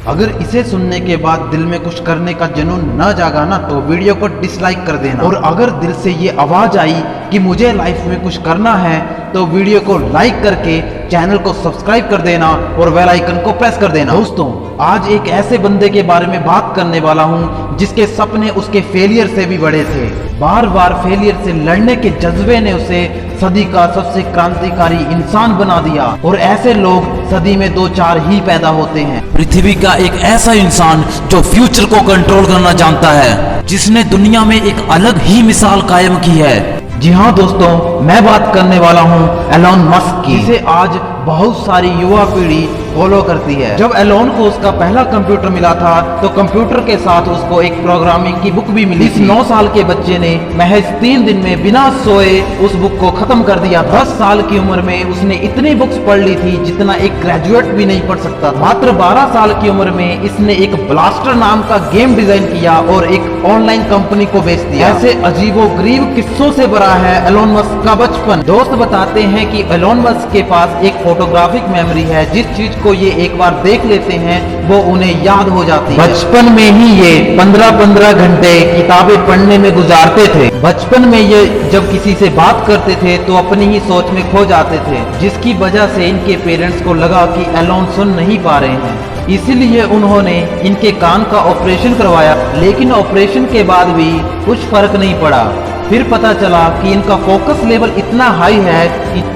अगर इसे सुनने के बाद दिल में कुछ करने का जुनून न जागा ना तो वीडियो को डिसलाइक कर देना। और अगर दिल से ये आवाज आई कि मुझे लाइफ में कुछ करना है तो वीडियो को लाइक करके चैनल को सब्सक्राइब कर देना और बेल आइकन को प्रेस कर देना। दोस्तों, आज एक ऐसे बंदे के बारे में बात करने वाला हूँ जिसके सपने उसके फेलियर से भी बड़े थे। बार बार फेलियर से लड़ने के जज्बे ने उसे सदी का सबसे क्रांतिकारी इंसान बना दिया। और ऐसे लोग सदी में 2-4 ही पैदा होते हैं। पृथ्वी का एक ऐसा इंसान जो फ्यूचर को कंट्रोल करना जानता है, जिसने दुनिया में एक अलग ही मिसाल कायम की है। जी हाँ दोस्तों, मैं बात करने वाला हूँ एलोन मस्क की, जिसे आज बहुत सारी युवा पीढ़ी फॉलो करती है। जब एलोन को उसका पहला कंप्यूटर मिला था तो कंप्यूटर के साथ उसको एक प्रोग्रामिंग की बुक भी मिली। इस 9 साल के बच्चे ने महज 3 दिन में बिना सोए उस बुक को खत्म कर दिया। 10 साल की उम्र में उसने इतनी बुक्स पढ़ ली थी जितना एक ग्रेजुएट भी नहीं पढ़ सकता। मात्र 12 साल की उम्र में इसने एक ब्लास्टर नाम का गेम डिजाइन किया और एक ऑनलाइन कंपनी को बेच दिया। ऐसे अजीबोगरीब किस्सों से भरा है एलोन मस्क का बचपन। दोस्त बताते हैं कि एलोन मस्क के पास एक फोटोग्राफिक मेमोरी है। जिस चीज को ये एक बार देख लेते हैं वो उन्हें याद हो जाती है। बचपन में ही ये 15-15 घंटे किताबें पढ़ने में गुजारते थे। बचपन में ये जब किसी से बात करते थे तो अपनी ही सोच में खो जाते थे, जिसकी वजह से इनके पेरेंट्स को लगा कि एलोन सुन नहीं पा रहे हैं। इसीलिए उन्होंने इनके कान का ऑपरेशन करवाया, लेकिन ऑपरेशन के बाद भी कुछ फर्क नहीं पड़ा। फिर पता चला कि इनका फोकस लेवल इतना हाई है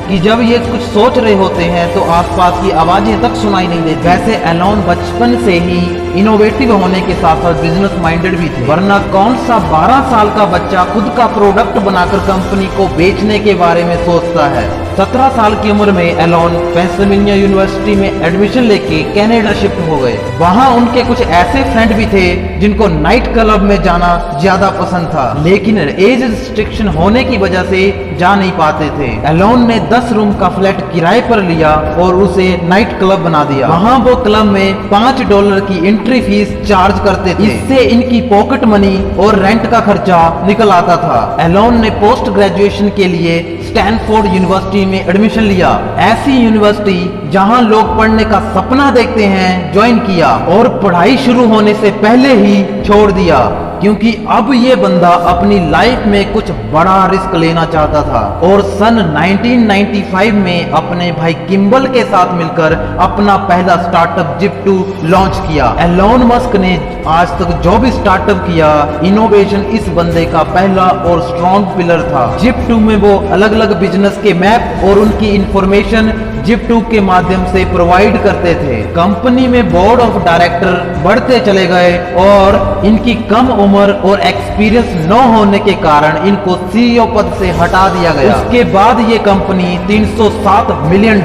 कि जब ये कुछ सोच रहे होते हैं तो आसपास की आवाजें तक सुनाई नहीं देती। वैसे एलोन बचपन से ही इनोवेटिव होने के साथ साथ बिजनेस माइंडेड भी थे, वरना कौन सा 12 साल का बच्चा खुद का प्रोडक्ट बनाकर कंपनी को बेचने के बारे में सोचता है। 17 साल की उम्र में एलोन पेंसिल्वेनिया यूनिवर्सिटी में एडमिशन लेके कनाडा शिफ्ट हो गए। वहाँ उनके कुछ ऐसे फ्रेंड भी थे जिनको नाइट क्लब में जाना ज्यादा पसंद था, लेकिन एज रिस्ट्रिक्शन होने की वजह से जा नहीं पाते थे। एलोन ने 10 रूम का फ्लैट किराए पर लिया और उसे नाइट क्लब बना दिया। वहाँ वो क्लब में $5 की एंट्री फीस चार्ज करते थे। इससे इनकी पॉकेट मनी और रेंट का खर्चा निकल आता था। एलोन ने पोस्ट ग्रेजुएशन के लिए स्टैनफोर्ड यूनिवर्सिटी में एडमिशन लिया। ऐसी यूनिवर्सिटी जहां लोग पढ़ने का सपना देखते हैं, ज्वाइन किया और पढ़ाई शुरू होने से पहले ही छोड़ दिया, क्योंकि अब ये बंदा अपनी लाइफ में कुछ बड़ा रिस्क लेना चाहता था। और सन 1995 में अपने भाई किम्बल के साथ मिलकर अपना पहला स्टार्टअप जिप2 लॉन्च किया। एलोन मस्क ने आज तक जो भी स्टार्टअप किया, इनोवेशन इस बंदे का पहला और स्ट्रॉन्ग पिलर था। जिप2 में वो अलग अलग बिजनेस के मैप और उनकी इंफॉर्मेशन जिप2 के माध्यम से प्रोवाइड करते थे। कंपनी में बोर्ड ऑफ डायरेक्टर बढ़ते चले गए और इनकी कम उम्र और एक्सपीरियंस न होने के कारण इनको सीईओ पद से हटा दिया गया। उसके बाद ये कंपनी $307 मिलियन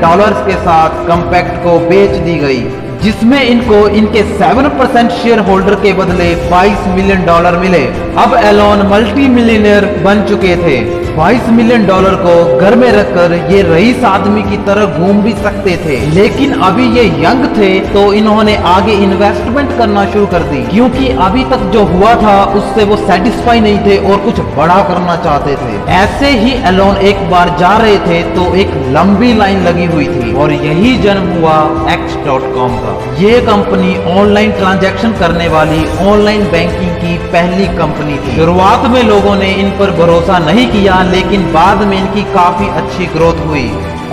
के साथ कंपैक्ट को बेच दी गई, जिसमें इनको इनके 7% शेयर होल्डर के बदले $22 मिलियन मिले। अब एलोन मल्टी मिलियनियर बन चुके थे। $22 मिलियन को घर में रखकर ये रईस आदमी की तरह घूम भी सकते थे, लेकिन अभी ये यंग थे तो इन्होंने आगे इन्वेस्टमेंट करना शुरू कर दी, क्योंकि अभी तक जो हुआ था उससे वो सेटिस्फाई नहीं थे और कुछ बड़ा करना चाहते थे। ऐसे ही एलोन एक बार जा रहे थे तो एक लंबी लाइन लगी हुई थी और यही जन्म हुआ X.com का। ये कंपनी ऑनलाइन ट्रांजैक्शन करने वाली ऑनलाइन बैंकिंग की पहली कंपनी थी। शुरुआत में लोगों ने इन पर भरोसा नहीं किया, लेकिन बाद में इनकी काफी अच्छी ग्रोथ हुई।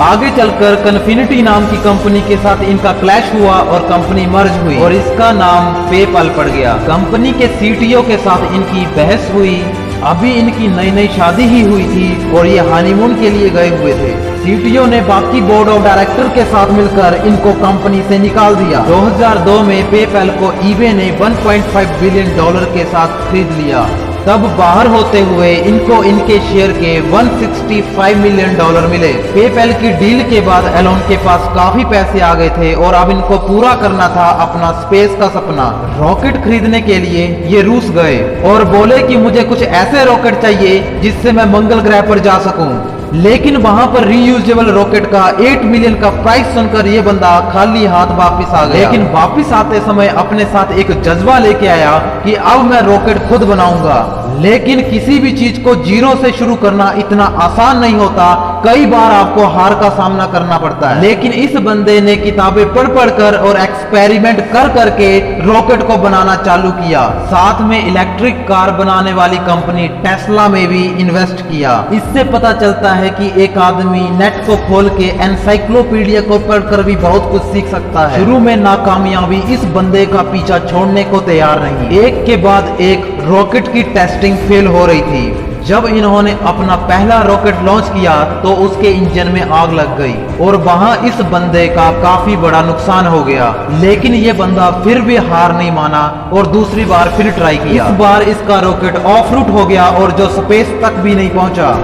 आगे चलकर कन्फिनिटी नाम की कंपनी के साथ इनका क्लैश हुआ और कंपनी मर्ज हुई और इसका नाम पेपैल पड़ गया। कंपनी के सीटीओ के साथ इनकी बहस हुई। अभी इनकी नई शादी ही हुई थी और ये हनीमून के लिए गए हुए थे। सीटीओ ने बाकी बोर्ड ऑफ डायरेक्टर के साथ मिलकर इनको कंपनी से निकाल दिया। 2002 में पेपैल को ईबे ने $1.5 बिलियन के साथ खरीद लिया। तब बाहर होते हुए इनको इनके शेयर के $165 मिलियन मिले। पेपैल की डील के बाद एलोन के पास काफी पैसे आ गए थे और अब इनको पूरा करना था अपना स्पेस का सपना। रॉकेट खरीदने के लिए ये रूस गए और बोले कि मुझे कुछ ऐसे रॉकेट चाहिए जिससे मैं मंगल ग्रह पर जा सकूं। लेकिन वहां पर रीयूजेबल रॉकेट का 8 मिलियन का प्राइस सुनकर ये बंदा खाली हाथ वापस आ गया। लेकिन वापस आते समय अपने साथ एक जज्बा लेके आया कि अब मैं रॉकेट खुद बनाऊंगा। लेकिन किसी भी चीज को जीरो से शुरू करना इतना आसान नहीं होता, कई बार आपको हार का सामना करना पड़ता है, लेकिन इस बंदे ने किताबें पढ़ पढ़कर और एक्सपेरिमेंट कर करके रॉकेट को बनाना चालू किया। साथ में इलेक्ट्रिक कार बनाने वाली कंपनी टेस्ला में भी इन्वेस्ट किया। इससे पता चलता है कि एक आदमी नेट को खोल के एनसाइक्लोपीडिया को पढ़कर भी बहुत कुछ सीख सकता है। शुरू में नाकामयाबी इस बंदे का पीछा छोड़ने को तैयार नहीं। एक के बाद एक रॉकेट की टेस्टिंग फेल हो रही थी। जब इन्होंने अपना पहला रॉकेट लॉन्च किया तो उसके इंजन में आग लग गई और वहां इस बंदे का काफी बड़ा नुकसान हो गया, लेकिन ये बंदा फिर भी हार नहीं माना और दूसरी बार फिर ट्राई किया। इस बार इसका रॉकेट ऑफ रूट हो गया और जो स्पेस तक भी नहीं पहुंचा।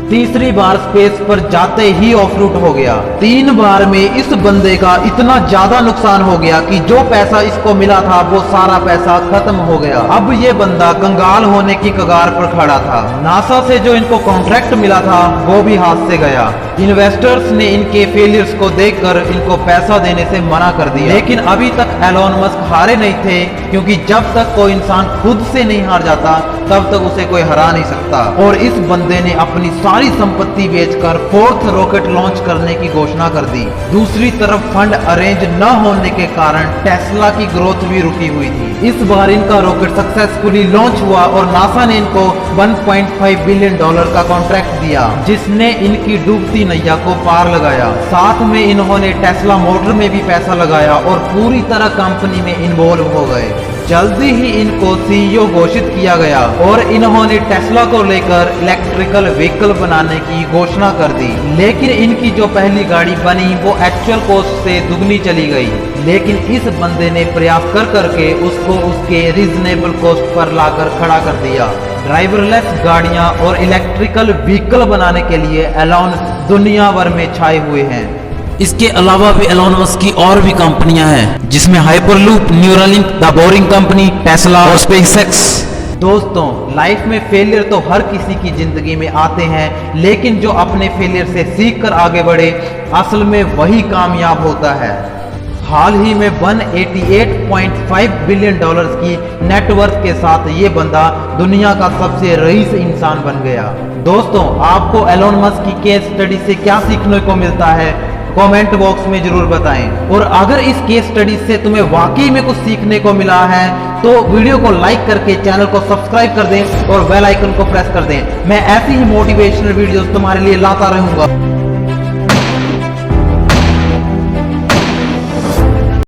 तीसरी बार स्पेस पर जाते ही ऑफ रूट हो गया। 3 बार में इस बंदे का इतना ज्यादा नुकसान हो गया कि जो पैसा इसको मिला था वो सारा पैसा खत्म हो गया। अब ये बंदा कंगाल होने की कगार पर खड़ा था। नासा से जो इनको कॉन्ट्रैक्ट मिला था वो भी हाथ से गया। इन्वेस्टर्स ने इनके फेलियर्स को देखकर इनको पैसा देने से मना कर दिया, लेकिन अभी तक एलोन मस्क हारे नहीं थे, क्योंकि जब तक कोई इंसान खुद से नहीं हार जाता तब तक उसे कोई हरा नहीं सकता। और इस बंदे ने अपनी सारी संपत्ति बेचकर 4th रॉकेट लॉन्च करने की घोषणा कर दी। दूसरी तरफ फंड अरेंज न होने के कारण टेस्ला की ग्रोथ भी रुकी हुई थी। इस बार इनका रॉकेट सक्सेसफुली लॉन्च हुआ और नासा ने इनको $1.5 बिलियन का कॉन्ट्रैक्ट दिया, जिसने इनकी डूबती नैया को पार लगाया। साथ में इन्होंने टेस्ला मोटर में भी पैसा लगाया और पूरी तरह कंपनी में इन्वॉल्व हो गए। जल्दी ही इनको सीईओ घोषित किया गया और इन्होंने टेस्ला को लेकर इलेक्ट्रिकल व्हीकल बनाने की घोषणा कर दी। लेकिन इनकी जो पहली गाड़ी बनी वो एक्चुअल कॉस्ट से दुगनी चली गई, लेकिन इस बंदे ने प्रयास कर करके उसको उसके रीजनेबल कॉस्ट पर लाकर खड़ा कर दिया। ड्राइवरलेस गाड़ियां और इलेक्ट्रिकल व्हीकल बनाने के लिए एलोन दुनिया भर में छाए हुए हैं। इसके अलावा भी एलोन मस्क की और भी कंपनियां हैं, जिसमें hyperloop, Neuralink, the boring company, Tesla और स्पेसएक्स। दोस्तों, लाइफ में फेलियर तो हर किसी की जिंदगी में आते हैं, लेकिन जो अपने फेलियर से सीख कर आगे बढ़े असल में वही कामयाब होता है। हाल ही में $188.5 बिलियन की नेटवर्थ के साथ ये बंदा दुनिया का सबसे रईस इंसान बन गया। दोस्तों, आपको एलोन मस्क की केस स्टडी से क्या सीखने को मिलता है कमेंट बॉक्स में जरूर बताएं। और अगर इस केस स्टडी से तुम्हें वाकई में कुछ सीखने को मिला है तो वीडियो को लाइक करके चैनल को सब्सक्राइब कर दें और बेल आइकन को प्रेस कर दें। मैं ऐसी ही मोटिवेशनल वीडियोस तुम्हारे लिए लाता रहूंगा।